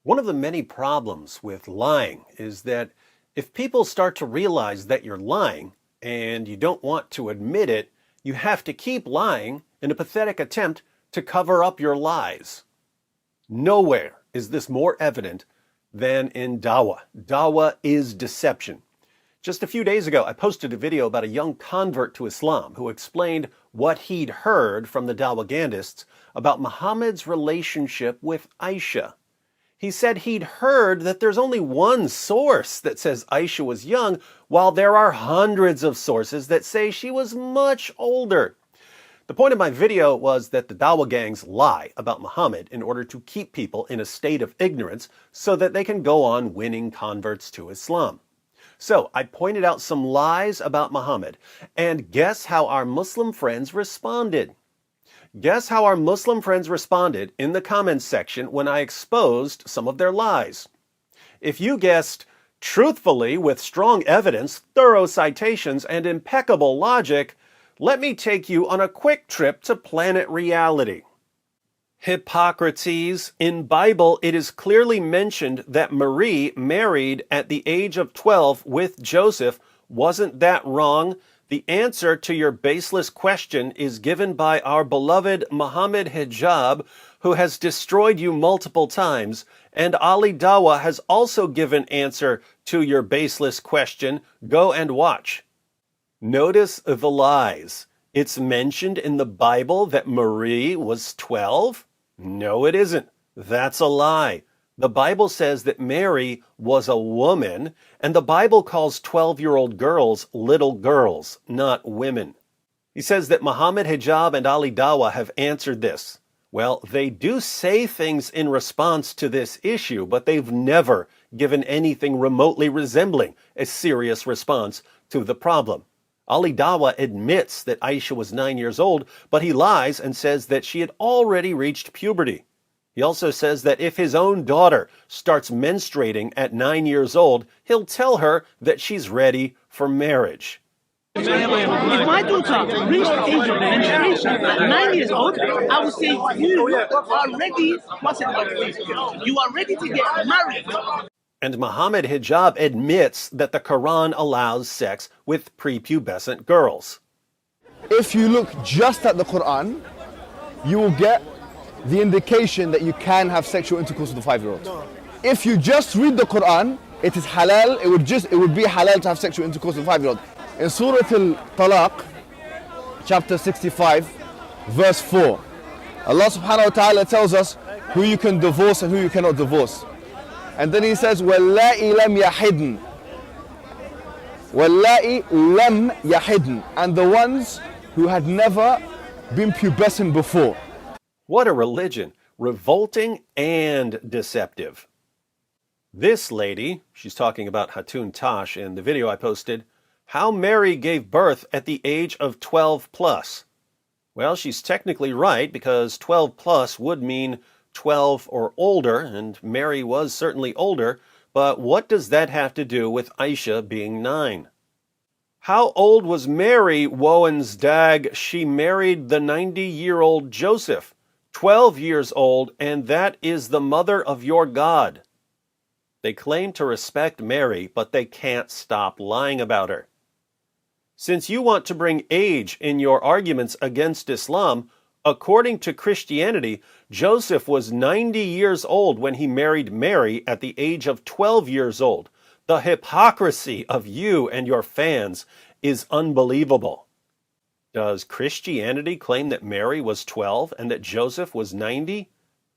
One of the many problems with lying is that if people start to realize that you're lying and you don't want to admit it, you have to keep lying in a pathetic attempt to cover up your lies. Nowhere is this more evident than in dawah. Dawah is deception. Just a few days ago, I posted a video about a young convert to Islam who explained what he'd heard from the Dawagandists about Muhammad's relationship with Aisha. He said he'd heard that there's only one source that says Aisha was young, while there are hundreds of sources that say she was much older. The point of my video was that the Dawah gangs lie about Muhammad in order to keep people in a state of ignorance so that they can go on winning converts to Islam. So I pointed out some lies about Muhammad, and guess how our Muslim friends responded? Guess how our Muslim friends responded in the comments section when I exposed some of their lies. If you guessed truthfully with strong evidence, thorough citations, and impeccable logic, let me take you on a quick trip to Planet Reality. Hippocrates, in Bible it is clearly mentioned that Marie married at the age of 12 with Joseph. Wasn't that wrong? The answer to your baseless question is given by our beloved Muhammad Hijab, who has destroyed you multiple times, and Ali Dawah has also given answer to your baseless question. Go and watch. Notice the lies. It's mentioned in the Bible that Marie was 12? No, it isn't. That's a lie. The Bible says that Mary was a woman, and the Bible calls 12-year-old girls little girls, not women. He says that Muhammad Hijab and Ali Dawah have answered this. Well, they do say things in response to this issue, but they've never given anything remotely resembling a serious response to the problem. Ali Dawah admits that Aisha was 9 years old, but he lies and says that she had already reached puberty. He also says that if his own daughter starts menstruating at 9 years old, he'll tell her that she's ready for marriage. If my daughter reached the age of menstruation at 9 years old, I would say you are ready. You are ready to get married. And Muhammad Hijab admits that the Quran allows sex with prepubescent girls. If you look just at the Quran, you will get the indication that you can have sexual intercourse with a 5-year-old. If you just read the Quran, it is halal, it would be halal to have sexual intercourse with a 5-year-old. In Surah Al-Talaq, chapter 65, verse 4, Allah subhanahu wa ta'ala tells us who you can divorce and who you cannot divorce. And then he says, وَاللَّائِ لَمْ يَحِدْنَ. وَاللَّائِ لَمْ يَحِدْنَ. And the ones who had never been pubescent before. What a religion. Revolting and deceptive. This lady, she's talking about Hatun Tash in the video I posted, how Mary gave birth at the age of 12 plus. Well, she's technically right because 12 plus would mean 12 or older, and Mary was certainly older, but what does that have to do with Aisha being 9? How old was Mary, Wohen's dag? She married the 90-year-old Joseph, 12 years old, and that is the mother of your God. They claim to respect Mary, but they can't stop lying about her. Since you want to bring age in your arguments against Islam, according to Christianity, Joseph was 90 years old when he married Mary at the age of 12 years old. The hypocrisy of you and your fans is unbelievable. Does Christianity claim that Mary was 12 and that Joseph was 90?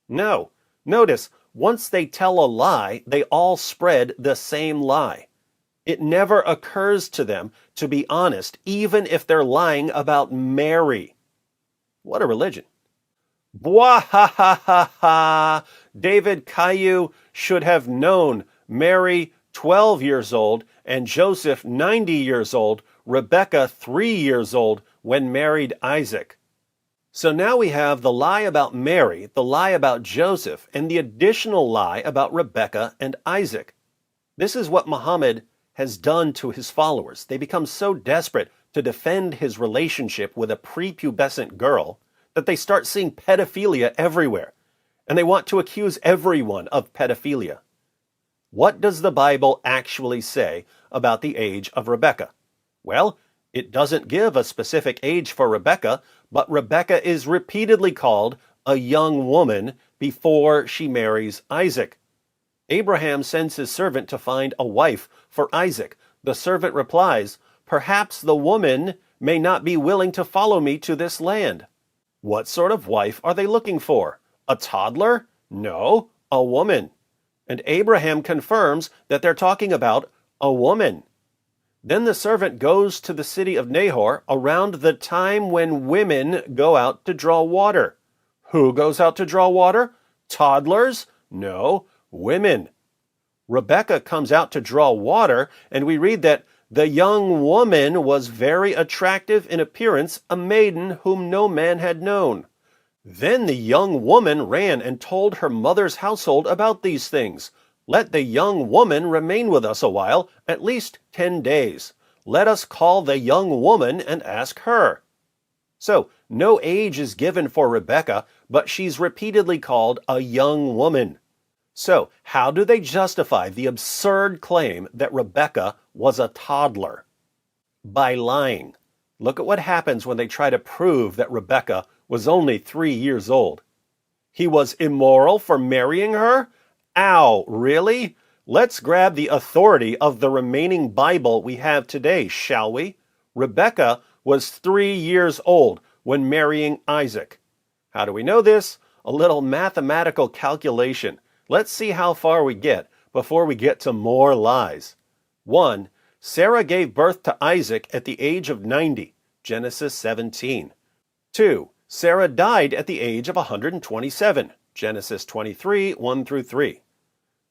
No. Notice, once they tell a lie, they all spread the same lie. It never occurs to them to be honest, even if they're lying about Mary. What a religion. Bwah ha ha ha ha. David Caillou should have known Mary 12 years old and Joseph 90 years old, Rebecca 3 years old when married Isaac. So now we have the lie about Mary, the lie about Joseph, and the additional lie about Rebecca and Isaac. This is what Muhammad has done to his followers. They become so desperate to defend his relationship with a prepubescent girl that they start seeing pedophilia everywhere. and they want to accuse everyone of pedophilia. What does the Bible actually say about the age of Rebekah? Well, it doesn't give a specific age for Rebekah, but Rebekah is repeatedly called a young woman before she marries Isaac. Abraham sends his servant to find a wife for Isaac. The servant replies, "Perhaps the woman may not be willing to follow me to this land." What sort of wife are they looking for? A toddler? No, a woman. And Abraham confirms that they're talking about a woman. Then the servant goes to the city of Nahor around the time when women go out to draw water. Who goes out to draw water? Toddlers? No, women. Rebekah comes out to draw water, and we read that the young woman was very attractive in appearance, a maiden whom no man had known. Then the young woman ran and told her mother's household about these things. "Let the young woman remain with us a while, at least 10 days. Let us call the young woman and ask her." So, no age is given for Rebekah, but she's repeatedly called a young woman. So, how do they justify the absurd claim that Rebekah was a toddler? By lying. Look at what happens when they try to prove that Rebekah was only 3 years old. He was immoral for marrying her? Ow, really? Let's grab the authority of the remaining Bible we have today, shall we? Rebekah was 3 years old when marrying Isaac. How do we know this? A little mathematical calculation. Let's see how far we get before we get to more lies. 1. Sarah gave birth to Isaac at the age of 90, Genesis 17. 2. Sarah died at the age of 127, Genesis 23, 1 through 3.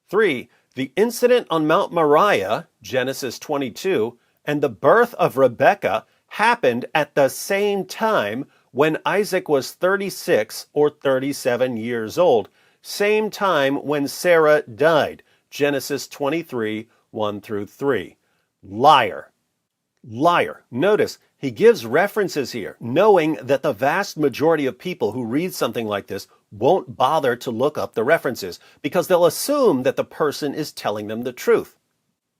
3. The incident on Mount Moriah, Genesis 22, and the birth of Rebekah happened at the same time when Isaac was 36 or 37 years old, same time when Sarah died, Genesis 23, 1 through 3. Liar. Liar. Notice, he gives references here, knowing that the vast majority of people who read something like this won't bother to look up the references because they'll assume that the person is telling them the truth.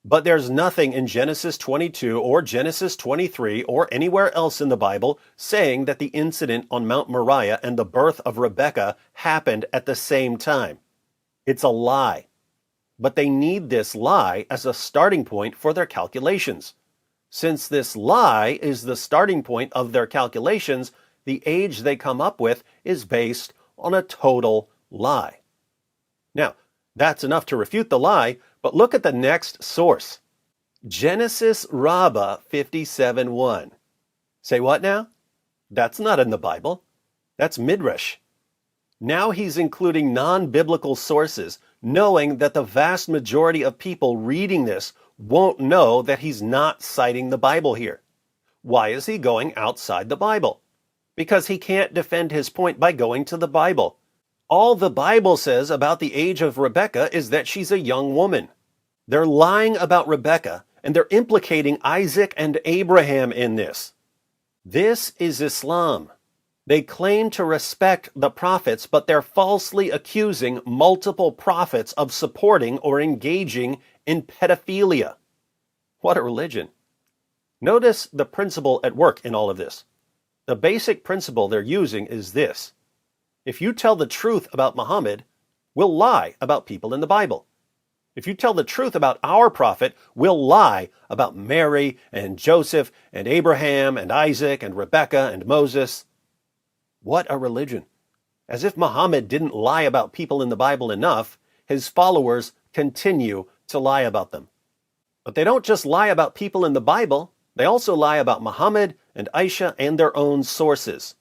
But there's nothing in Genesis 22 or Genesis 23 or anywhere else in the Bible saying that the incident on Mount Moriah and the birth of Rebekah happened at the same time. It's a lie. But they need this lie as a starting point for their calculations. Since this lie is the starting point of their calculations, the age they come up with is based on a total lie. Now, that's enough to refute the lie, but look at the next source. Genesis Rabbah 57:1. Say what now? That's not in the Bible. That's Midrash. Now he's including non-biblical sources, knowing that the vast majority of people reading this won't know that he's not citing the Bible here. Why is he going outside the Bible? Because he can't defend his point by going to the Bible. All the Bible says about the age of Rebekah is that she's a young woman. They're lying about Rebekah, and they're implicating Isaac and Abraham in this. This is Islam. They claim to respect the prophets, but they're falsely accusing multiple prophets of supporting or engaging in pedophilia. What a religion. Notice the principle at work in all of this. The basic principle they're using is this. If you tell the truth about Muhammad, we'll lie about people in the Bible. If you tell the truth about our prophet, we'll lie about Mary and Joseph and Abraham and Isaac and Rebekah and Moses. What a religion. As if Muhammad didn't lie about people in the Bible enough, his followers continue to lie about them. But they don't just lie about people in the Bible, they also lie about Muhammad and Aisha and their own sources.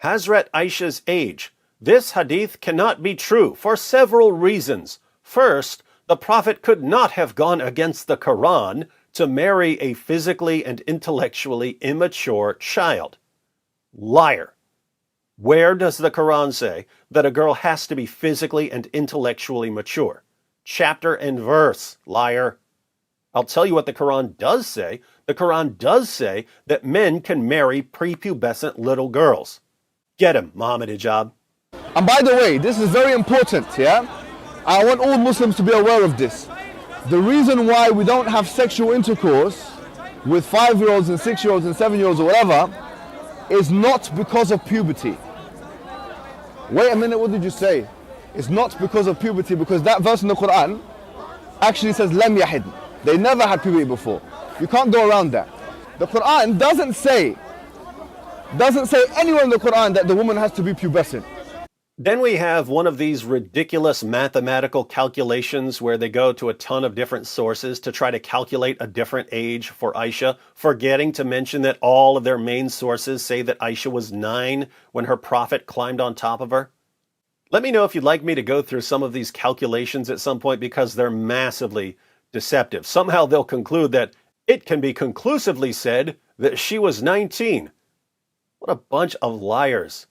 Hazrat Aisha's age. This hadith cannot be true for several reasons. First, the Prophet could not have gone against the Quran to marry a physically and intellectually immature child. Liar. Where does the Quran say that a girl has to be physically and intellectually mature? Chapter and verse, liar. I'll tell you what the Quran does say. The Quran does say that men can marry prepubescent little girls. Get him, Muhammad Hijab. And by the way, this is very important, yeah? I want all Muslims to be aware of this. The reason why we don't have sexual intercourse with 5-year-olds and 6-year-olds and 7-year-olds or whatever is not because of puberty. Wait a minute, what did you say? It's not because of puberty, because that verse in the Quran actually says lam yahid. They never had puberty before. You can't go around that. The Quran doesn't say anywhere in the Quran that the woman has to be pubescent. Then we have one of these ridiculous mathematical calculations where they go to a ton of different sources to try to calculate a different age for Aisha, forgetting to mention that all of their main sources say that Aisha was 9 when her prophet climbed on top of her. Let me know if you'd like me to go through some of these calculations at some point, because they're massively deceptive. Somehow they'll conclude that it can be conclusively said that she was 19. What a bunch of liars.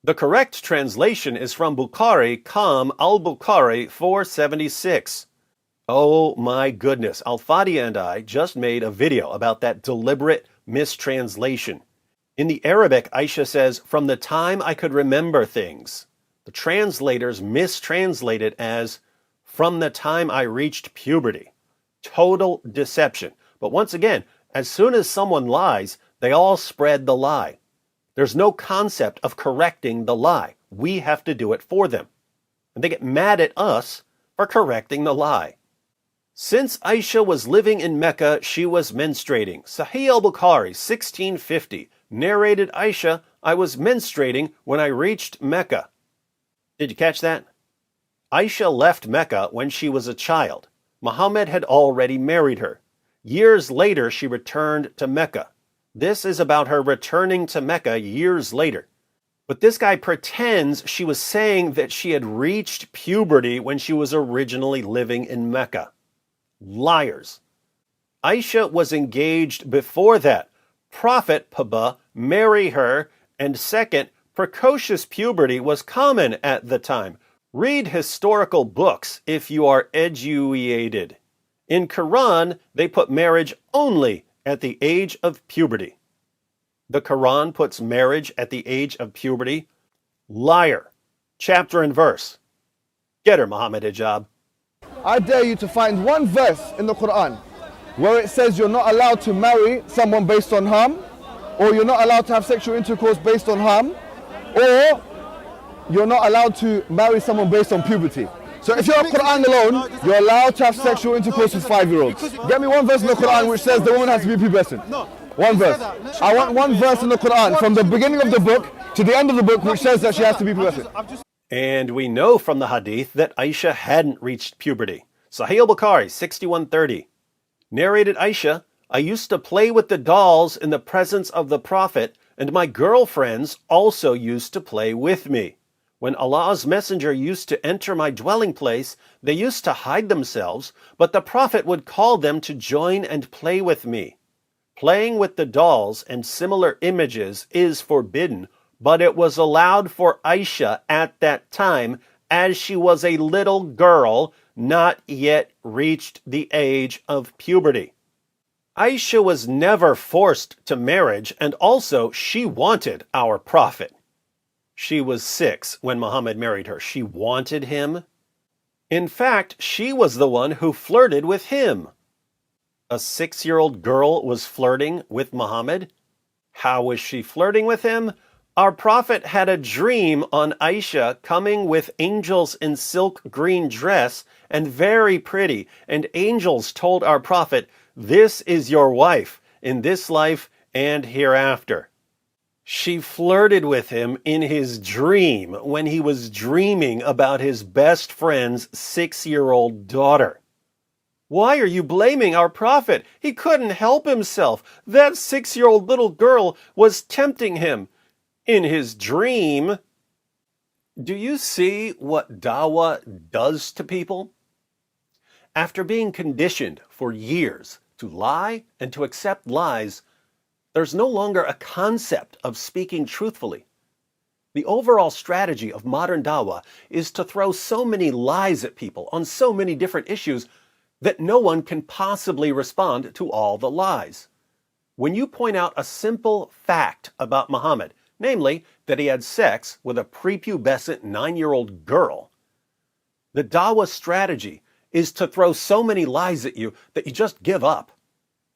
The correct translation is from Bukhari, Qam al-Bukhari 476. Oh my goodness, Al-Fadi and I just made a video about that deliberate mistranslation. In the Arabic, Aisha says, "From the time I could remember things." The translators mistranslate it as, "From the time I reached puberty." Total deception. But once again, as soon as someone lies, they all spread the lie. There's no concept of correcting the lie. We have to do it for them. And they get mad at us for correcting the lie. Since Aisha was living in Mecca, she was menstruating. Sahih al-Bukhari, 1650, narrated Aisha, "I was menstruating when I reached Mecca." Did you catch that? Aisha left Mecca when she was a child. Muhammad had already married her. Years later, she returned to Mecca. This is about her returning to Mecca years later. But this guy pretends she was saying that she had reached puberty when she was originally living in Mecca. Liars. Aisha was engaged before that. Prophet Paba married her, and second, precocious puberty was common at the time. Read historical books if you are educated. In Quran, they put marriage only at the age of puberty. The Quran puts marriage at the age of puberty. Liar. Chapter and verse. Get her, Muhammad Hijab. I dare you to find one verse in the Quran where it says you're not allowed to marry someone based on harm, or you're not allowed to have sexual intercourse based on harm, or you're not allowed to marry someone based on puberty. So if you're on Quran alone, you're allowed to have sexual intercourse with 5-year-olds. Get me one verse in the Quran which says the woman has to be pubescent. One verse. I want one verse in the Quran from the beginning of the book to the end of the book which says that she has to be pubescent. And we know from the hadith that Aisha hadn't reached puberty. Sahih al-Bukhari, 6130. Narrated Aisha, "I used to play with the dolls in the presence of the Prophet, and my girlfriends also used to play with me. When Allah's messenger used to enter my dwelling place, they used to hide themselves, but the Prophet would call them to join and play with me. Playing with the dolls and similar images is forbidden, but it was allowed for Aisha at that time, as she was a little girl, not yet reached the age of puberty." Aisha was never forced to marriage, and also she wanted our Prophet. She was 6 when Muhammad married her. She wanted him. In fact, she was the one who flirted with him. A 6-year-old girl was flirting with Muhammad. How was she flirting with him? Our Prophet had a dream on Aisha coming with angels in silk green dress and very pretty, and angels told our Prophet, "This is your wife in this life and hereafter." She flirted with him in his dream when he was dreaming about his best friend's 6-year-old daughter. Why are you blaming our Prophet? He couldn't help himself. That 6-year-old little girl was tempting him in his dream. Do you see what dawah does to people? After being conditioned for years to lie and to accept lies, there's no longer a concept of speaking truthfully. The overall strategy of modern dawah is to throw so many lies at people on so many different issues that no one can possibly respond to all the lies. When you point out a simple fact about Muhammad, namely that he had sex with a prepubescent 9-year-old girl. The Dawah strategy is to throw so many lies at you that you just give up.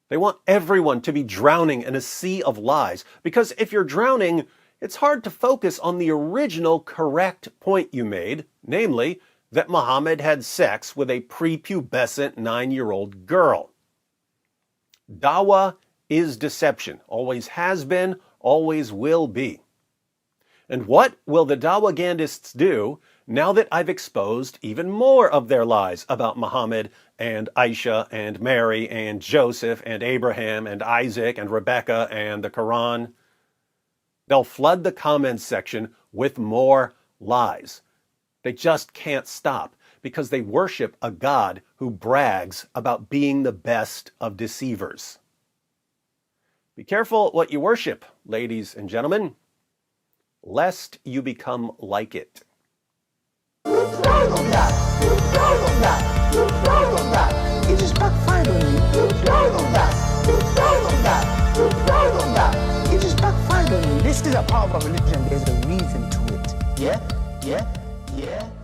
They want everyone to be drowning in a sea of lies, because if you're drowning, it's hard to focus on the original correct point you made, namely that Muhammad had sex with a prepubescent 9-year-old girl. Dawah is deception, always has been, always will be. And what will the Dawagandists do now that I've exposed even more of their lies about Muhammad and Aisha and Mary and Joseph and Abraham and Isaac and Rebecca and the Quran? They'll flood the comments section with more lies. They just can't stop because they worship a God who brags about being the best of deceivers. Be careful what you worship, ladies and gentlemen, lest you become like it. You proud of that. You proud of that. You proud of that. It just backfired on me. You proud of that. You proud of that. You proud of that. It just backfired on me. This is a part of our religion. There's a reason to it. Yeah?